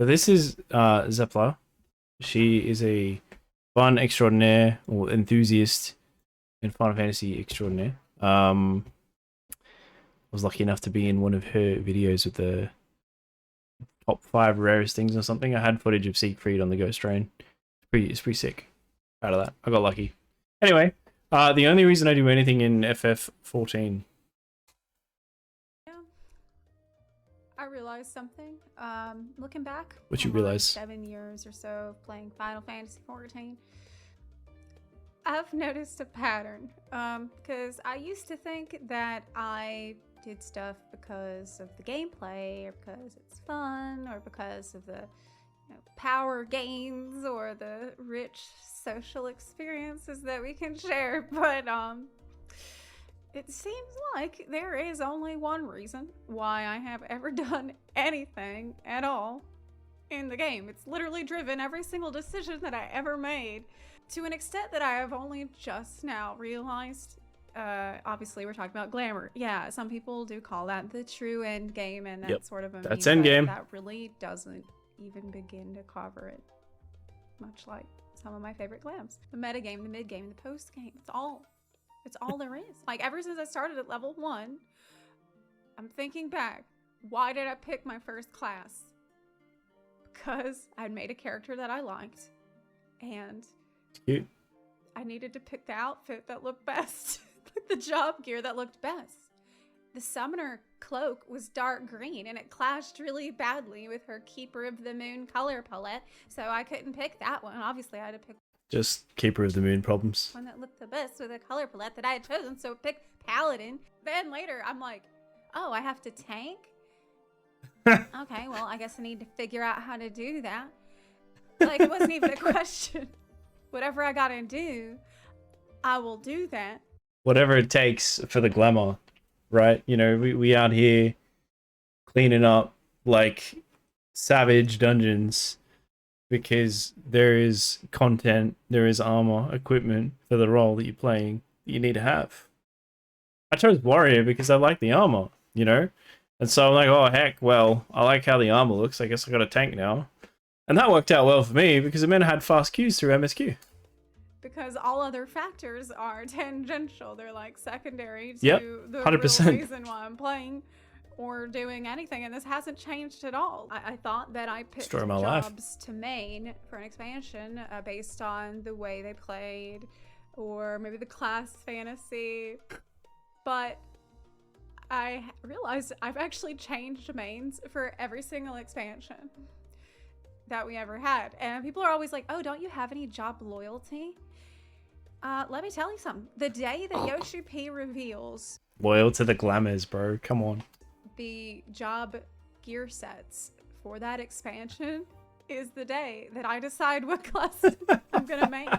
So this is Zepla. She is a fun extraordinaire or enthusiast in Final Fantasy extraordinaire. I was lucky enough to be in one of her videos with the top 5 rarest things or something. I had footage of Siegfried on the Ghost Train. It's pretty sick. Out of that, I got lucky. Anyway, the only reason I do anything in FF14. Yeah, I realized something. Looking back, What you on my realize? 7 years or so of playing Final Fantasy 14. I've noticed a pattern, because I used to think that I did stuff because of the gameplay, or because it's fun, or because of the power gains, or the rich social experiences that we can share. But it seems like there is only one reason why I have ever done anything at all in the game. It's literally driven every single decision that I ever made, to an extent that I have only just now realized. Obviously we're talking about glamour. Yeah, some people do call that the true end game, and that's sort of a that's meme, end game. that really doesn't even begin to cover it, much like some of my favorite glams. The meta game, the mid game, the post game, it's all there is. Like, ever since I started at level 1, I'm thinking back, why did I pick my first class? Because I'd made a character that I liked, and Cute. I needed to pick the outfit that looked best, the job gear that looked best. The summoner cloak was dark green, and it clashed really badly with her Keeper of the Moon color palette, so I couldn't pick that one. Obviously, I had to pick Just Keeper of the Moon problems. one that looked the best with the color palette that I had chosen, so pick Paladin. Then later, I'm like, oh, I have to tank? Okay, well, I guess I need to figure out how to do that. Like, it wasn't even a question. Whatever I gotta do, I will do that. Whatever it takes for the glamour, right? You know, we out here cleaning up like savage dungeons because there is content, there is armor, equipment for the role that you're playing that you need to have. I chose warrior because I like the armor, you know? And so I'm like, oh heck, well, I like how the armor looks. I guess I got a tank now. And that worked out well for me because it meant I had fast Qs through MSQ. Because all other factors are tangential. They're like secondary to the 100%. real reason why I'm playing or doing anything. And this hasn't changed at all. I thought that I picked jobs to main for an expansion based on the way they played, or maybe the class fantasy. But I realized I've actually changed mains for every single expansion that we ever had. And people are always like, oh, don't you have any job loyalty? Let me tell you something. The day that Yoshi P reveals Loyal to the glamours, bro. Come on. the job gear sets for that expansion is the day that I decide what class I'm gonna make.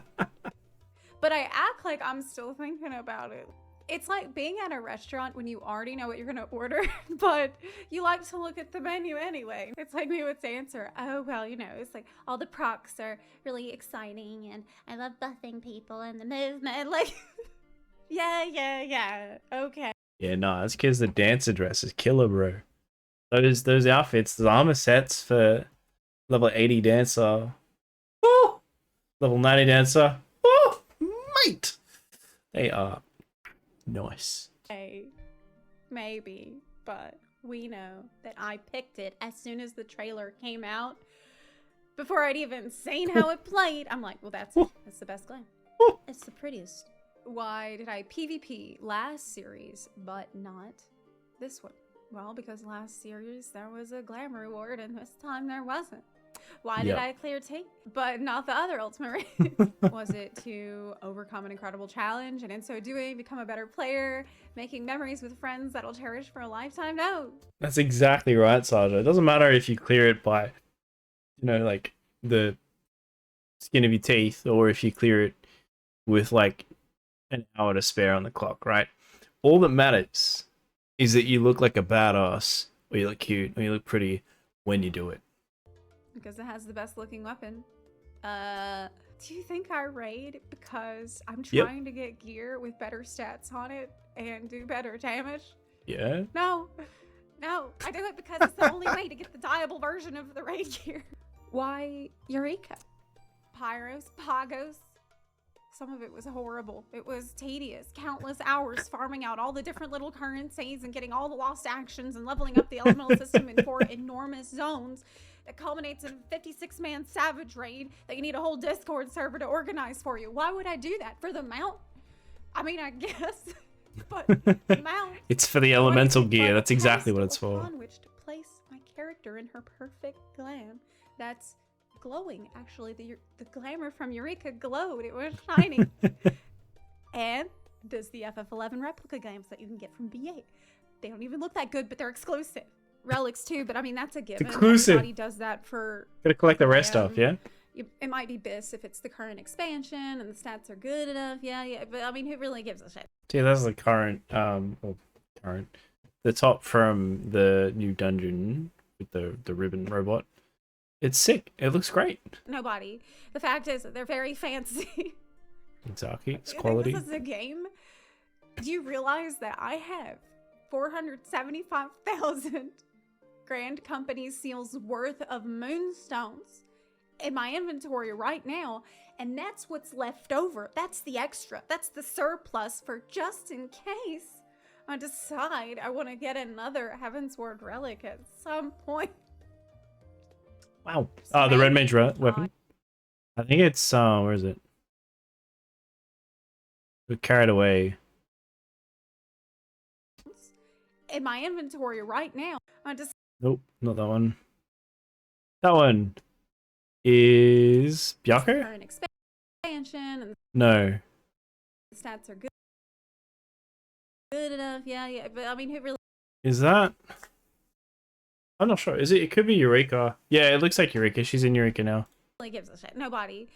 But I act like I'm still thinking about it. It's like being at a restaurant when you already know what you're gonna order, but you like to look at the menu anyway. It's like me with Dancer. Oh, well, you know, it's like all the procs are really exciting, and I love buffing people and the movement. Like, yeah, okay. Yeah, no, it's because the dancer dress is killer, bro. Those outfits, the armor sets for level 80 dancer. Woo! Level 90 dancer. Woo! Mate! They are nice. Hey, maybe, but we know that I picked it as soon as the trailer came out. Before I'd even seen how it played, I'm like, well, that's it. That's the best glam. It's the prettiest. Why did I PvP last series, but not this one? Well, because last series there was a glam reward, and this time there wasn't. Why did I clear T, but not the other ultimate raid? Was it to overcome an incredible challenge, and in so doing, become a better player, making memories with friends that'll cherish for a lifetime? No. That's exactly right, Saja. It doesn't matter if you clear it by, you know, like the skin of your teeth, or if you clear it with like an hour to spare on the clock, right? All that matters is that you look like a badass, or you look cute, or you look pretty when you do it. Because it has the best looking weapon. Do you think I raid because I'm trying to get gear with better stats on it and do better damage? Yeah. No. No, I do it because it's the only way to get the dyeable version of the raid gear. Why Eureka? Pyros, Pagos. Some of it was horrible. It was tedious. Countless hours farming out all the different little currencies and getting all the lost actions and leveling up the elemental system in 4 enormous zones that culminates in a 56-man savage raid that you need a whole Discord server to organize for you. Why would I do that? For the mount? I mean, I guess. But mount. It's for the elemental gear. That's exactly what it's for. On which to place my character in her perfect glam. That's glowing. Actually, the glamour from Eureka glowed. It was shiny. And there's the FF11 replica glams that you can get from BA. They don't even look that good, but they're exclusive. Relics too, but I mean that's a given. Exclusive. Everybody does that for. Gotta collect the rest stuff, yeah. It might be BIS if it's the current expansion and the stats are good enough. Yeah, but I mean, who really gives a shit? See, that's the current, the top from the new dungeon with the ribbon robot. It's sick. It looks great. Nobody. The fact is that they're very fancy. Exactly. It's quality. This is a game. Do you realize that I have 475,000 Grand Company seals worth of moonstones in my inventory right now, and that's what's left over. That's the extra. That's the surplus for just in case I decide I want to get another Heavensward relic at some point. Wow. Oh, the red mage weapon. I think it's where is it? We carried away. In my inventory right now. Nope, not that one. That one is Byaku? Current expansion and no. the stats are good enough. Yeah, but I mean, who really is that? I'm not sure. Is it? It could be Eureka. Yeah, it looks like Eureka. She's in Eureka now. gives a shit? Nobody.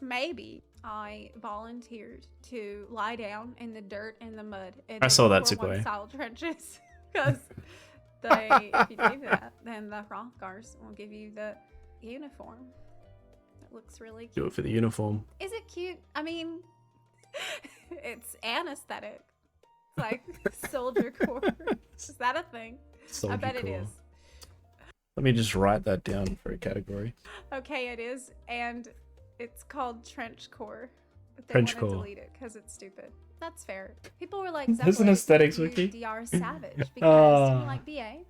Maybe I volunteered to lie down in the dirt and the mud. I saw that segue. Style trenches, because if you do that, then the Hrothgars will give you the uniform. It looks really cute. Do it for the uniform. Is it cute? I mean, it's anesthetic. It's like soldier core. Is that a thing? Soldier I bet core. it is. Let me just write that down for a category. Okay, it is, and it's called trench core. But they Trench want to core. delete it because it's stupid. That's fair. People were like, There's an aesthetics wouldn't you wiki. do DR Savage because you like BA.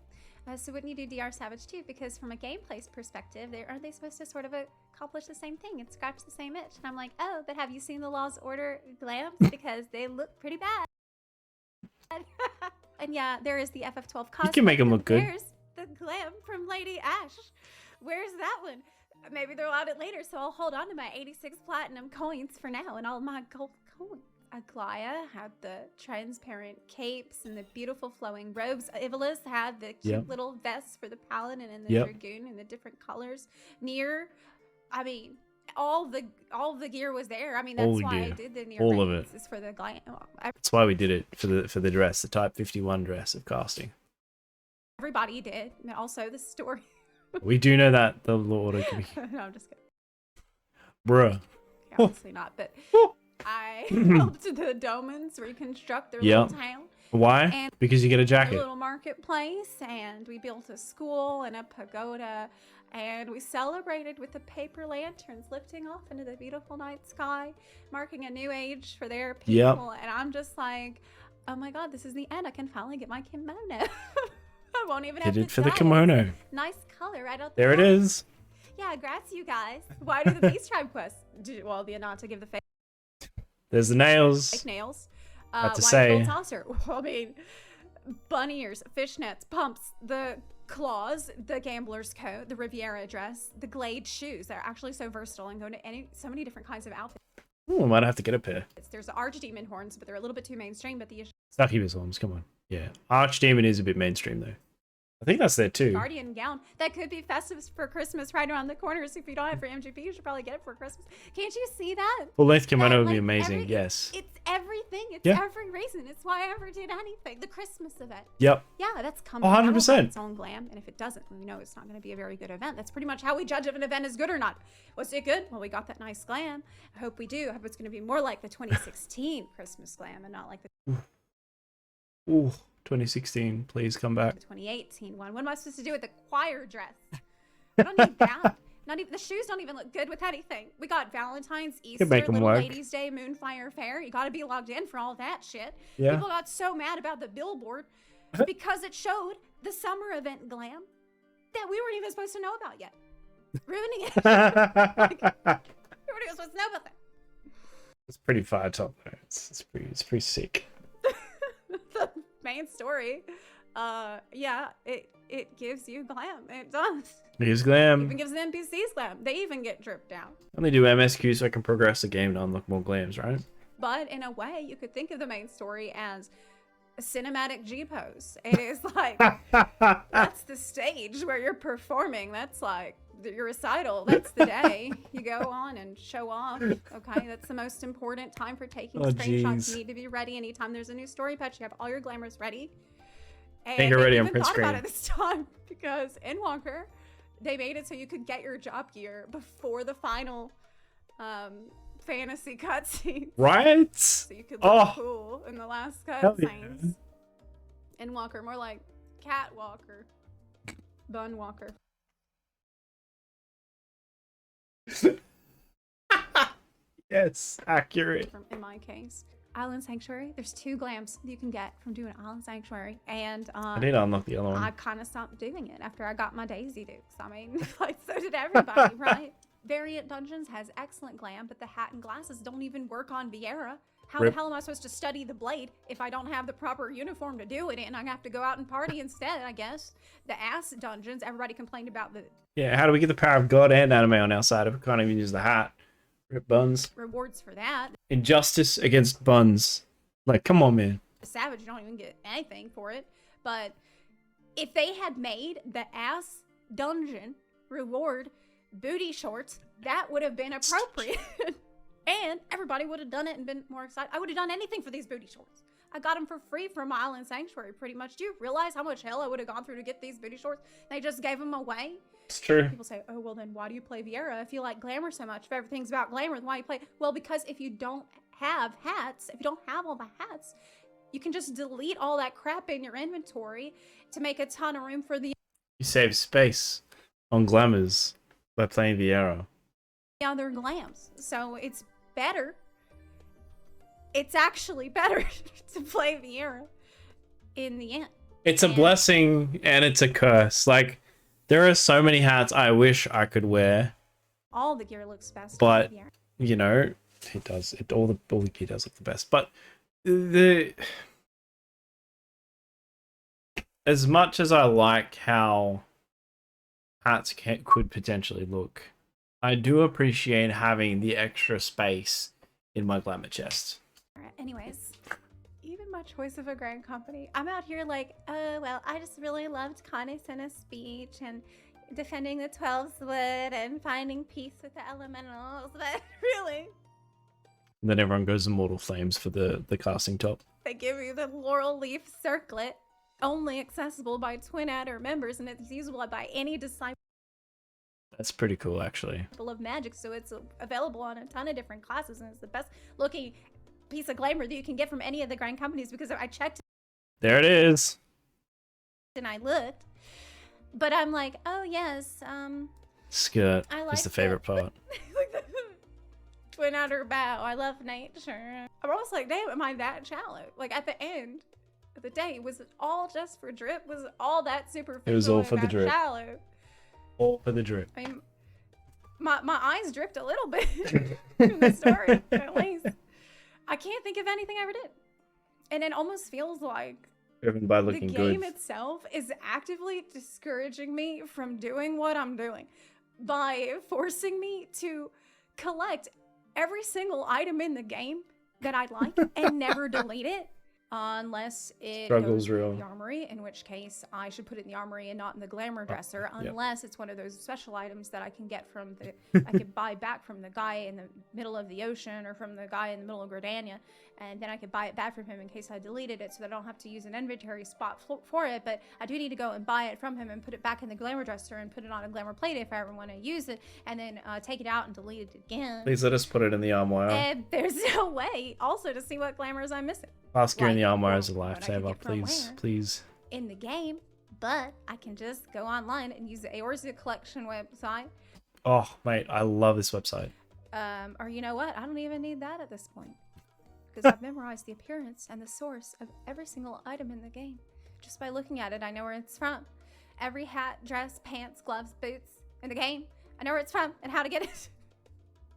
So wouldn't you do DR Savage too? Because from a gameplay perspective, aren't they supposed to sort of accomplish the same thing and scratch the same itch? And I'm like, oh, but have you seen the Law's Order glams? Because they look pretty bad. And yeah, there is the FF12 cosplay. You can make them look good. There's the glam from Lady Ash. Where's that one? Maybe they'll add it later, so I'll hold on to my 86 platinum coins for now and all my gold coins. Aglaya had the transparent capes and the beautiful flowing robes. Ivalis had the cute little vests for the paladin and the dragoon in the different colors. Nier, I mean, all the gear was there. I mean, that's why I did the Nier. All of it. Is for the glam. That's why we did it for the dress, the Type 51 dress of casting. Everybody did, and also the story. We do know that the Lord could be. No, I'm just kidding. Bruh. Obviously not, but I helped the Domans reconstruct their little town. Why? And because you get a jacket. A little marketplace, and we built a school and a pagoda, and we celebrated with the paper lanterns lifting off into the beautiful night sky, marking a new age for their people. And I'm just like, oh my god, this is the end. I can finally get my kimono. I won't even have to Did it for dye the kimono. Nice color right out there. It is. Yeah, grats you guys. Why do the Beast Tribe quests? Well, the not to give the fake There's the nails. fake nails. What to Why say. gold saucer? I mean, bunny ears, fishnets, pumps, the claws, the gambler's coat, the Riviera dress, the Glade shoes. They're actually so versatile and go into so many different kinds of outfits. Ooh, I might have to get a pair. There's the Archdemon horns, but they're a little bit too mainstream. But the Succubus arms, come on. Yeah. Archdemon is a bit mainstream though. I think that's there too. Guardian gown. That could be festive for Christmas right around the corner. So if you don't have it for MGP, you should probably get it for Christmas. Can't you see that? Full length kimono would be like, amazing, yes. It's everything. It's every reason. It's why I ever did anything. The Christmas event. Yep. Yeah, that's coming. 100%. Its own glam, and if it doesn't, we know it's not going to be a very good event. That's pretty much how we judge if an event is good or not. Was it good? Well, we got that nice glam. I hope we do. I hope it's going to be more like the 2016 Christmas glam and not like the Ooh, 2016. Please come back. The 2018 one. What am I supposed to do with the choir dress? I don't need that. Not even the shoes don't even look good with anything. We got Valentine's, Easter, make 'em Little work. Ladies Day, Moonfire Fair. You got to be logged in for all that shit. Yeah. People got so mad about the billboard because it showed the summer event glam that we weren't even supposed to know about yet. Ruining it. Like, we weren't even supposed to know about that. It's pretty far top though. It's pretty sick. The main story, yeah, it gives you glam. It does. Here's It glam. even gives the NPCs glam. They even get dripped down. Only do MSQ so I can progress the game to unlock more glams, right? But in a way, you could think of the main story as a cinematic G pose. It is like that's the stage where you're performing. That's like your recital. That's the day you go on and show off. Okay, that's the most important time for taking screenshots. Jeez. You need to be ready anytime there's a new story patch. You have all your glamours ready. And Think you're ready they on even print thought about screen. it this time because in Walker, they made it so you could get your job gear before the final fantasy cutscene. Right? So you could look cool in the last Hell yeah. cutscenes. And Walker, more like Cat Walker. Bun Walker. Yes, accurate. In my case. Island Sanctuary. There's 2 glams you can get from doing Island Sanctuary. And I need to unlock the other one. I kind of stopped doing it after I got my Daisy Dukes. I mean, like, so did everybody, right? Variant Dungeons has excellent glam, but the hat and glasses don't even work on Viera. How Rip. the hell am I supposed to study the blade if I don't have the proper uniform to do it in? I have to go out and party instead, I guess. The ass dungeons, everybody complained about the Yeah, how do we get the power of God and anime on our side if we can't even use the hat? Rip buns. rewards for that. Injustice against buns. Like, come on, man. The Savage, you don't even get anything for it. But if they had made the ass dungeon reward booty shorts, that would have been appropriate. And everybody would have done it and been more excited. I would have done anything for these booty shorts. I got them for free from Island Sanctuary, pretty much. Do you realize how much hell I would have gone through to get these booty shorts? They just gave them away. It's true. People say, oh, well, then why do you play Viera if you like glamour so much? If everything's about glamour, then why do you play? Well, because if you don't have hats, if you don't have all the hats, you can just delete all that crap in your inventory to make a ton of room for the You save space on glamours by playing Viera. other glams. So it's better. It's actually better to play Viera in the end. It's a blessing and it's a curse. Like, there are so many hats I wish I could wear, All the gear looks best but in Viera. you know, it does. All the gear does look the best. But the as much as I like how hats could potentially look, I do appreciate having the extra space in my glamour chest. Alright, anyways, even my choice of a grand company, I'm out here like, oh, well, I just really loved Connie-Senna's speech and defending the 12 split and finding peace with the elementals, but really, And then everyone goes immortal flames for the casting top. they give you the laurel leaf circlet, only accessible by Twin Adder members, and it's usable by any disciple That's pretty cool, actually. of magic, so it's available on a ton of different classes, and it's the best looking piece of glamour that you can get from any of the grand companies, because I checked There it is. and I looked, but I'm like, oh yes, Skirt I is like the favorite part. Twin Adder bow, I love nature. I'm almost like, damn, am I that shallow? Like, at the end of the day, was it all just for drip? Was it all that superficial? It was all and for the that drip. shallow? All for the drip. I mean, my eyes dripped a little bit in the story, at least. I can't think of anything I ever did. And it almost feels like Driven by the looking game good. itself is actively discouraging me from doing what I'm doing by forcing me to collect every single item in the game that I like and never delete it unless it Struggle's goes to real. the armory, in which case I should put it in the armory and not in the glamour dresser, yep. unless it's one of those special items that I can get from the I could buy back from the guy in the middle of the ocean or from the guy in the middle of Gridania, and then I could buy it back from him in case I deleted it, so that I don't have to use an inventory spot for it. But I do need to go and buy it from him and put it back in the glamour dresser and put it on a glamour plate if I ever want to use it, and then take it out and delete it again. Please let us put it in the armoire. And there's no way also to see what glamours I'm missing. Plaster in the armoire or is a what I could lifesaver, get from please, where please. in the game, but I can just go online and use the Aorza collection website. Oh, mate, I love this website. Or you know what? I don't even need that at this point, because I've memorized the appearance and the source of every single item in the game. Just by looking at it, I know where it's from. Every hat, dress, pants, gloves, boots in the game, I know where it's from and how to get it.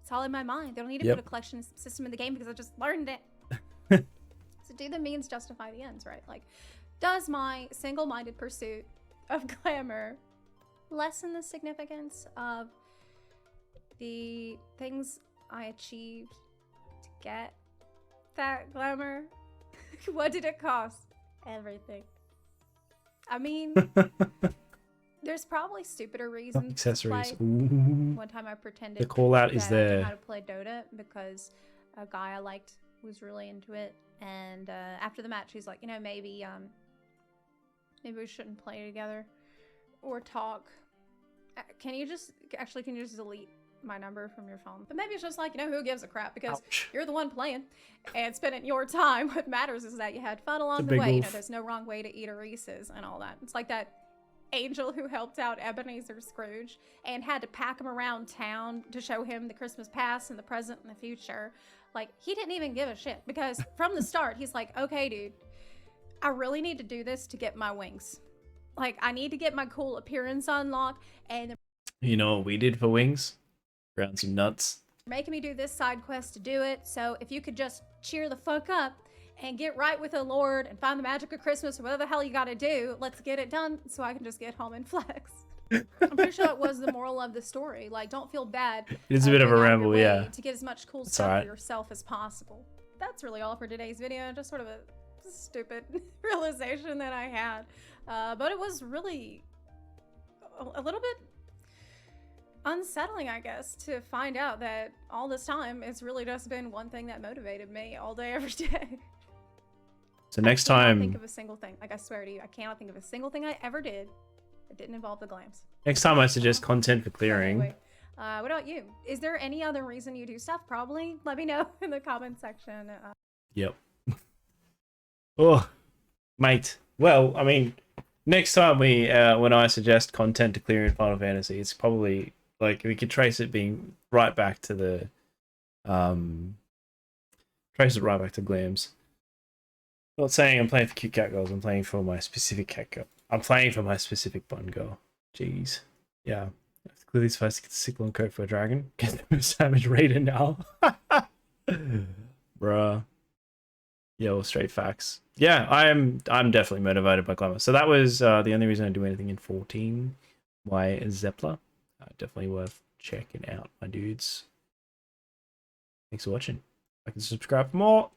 It's all in my mind. They don't need to put a collection system in the game because I just learned it. So do the means justify the ends, right? Like, does my single-minded pursuit of glamour lessen the significance of the things I achieved to get that glamour? What did it cost? Everything. I mean, there's probably stupider reasons. Accessories. To play. One time I pretended The call out is that I knew there. how to play Dota because a guy I liked was really into it, and after the match he's like, you know, maybe we shouldn't play together or talk. Can you just delete my number from your phone? But maybe it's just like, you know, who gives a crap, because you're the one playing and spending your time. What matters is that you had fun along the way. You know, there's no wrong way to eat a Reese's and all that. It's like that angel who helped out Ebenezer Scrooge and had to pack him around town to show him the Christmas past and the present and the future. Like, he didn't even give a shit, because from the start he's like, okay dude, I really need to do this to get my wings. Like, I need to get my cool appearance unlocked, and You know what we did for wings? Ground some nuts. making me do this side quest to do it. So if you could just cheer the fuck up and get right with the Lord and find the magic of Christmas or whatever the hell you gotta do, let's get it done so I can just get home and flex. I'm pretty sure that was the moral of the story. Like, don't feel bad. It's a bit of a going out ramble, your way yeah. to get as much cool That's stuff alright. for yourself as possible. That's really all for today's video. Just sort of a stupid realization that I had. But it was really a little bit unsettling, I guess, to find out that all this time it's really just been one thing that motivated me all day, every day. So next I cannot time, think of a single thing. Like, I swear to you, I cannot think of a single thing I ever did that didn't involve the glams. next time I suggest content for clearing. Anyway, what about you? Is there any other reason you do stuff? Probably. Let me know in the comment section. Yep. Oh, mate. Well, I mean, next time when I suggest content to clear in Final Fantasy, it's probably like we could trace it right back to the glams. Not saying I'm playing for cute cat girls. I'm playing for my specific cat girl. I'm playing for my specific bun girl. Jeez. Yeah. Clearly supposed to get the cyclone coat for a dragon. Get the savage raider now. Bruh. Yeah, well, straight facts. Yeah, I'm definitely motivated by glamour. So that was the only reason I do anything in 14. Why Zepla? Definitely worth checking out, my dudes. Thanks for watching. Like and subscribe for more.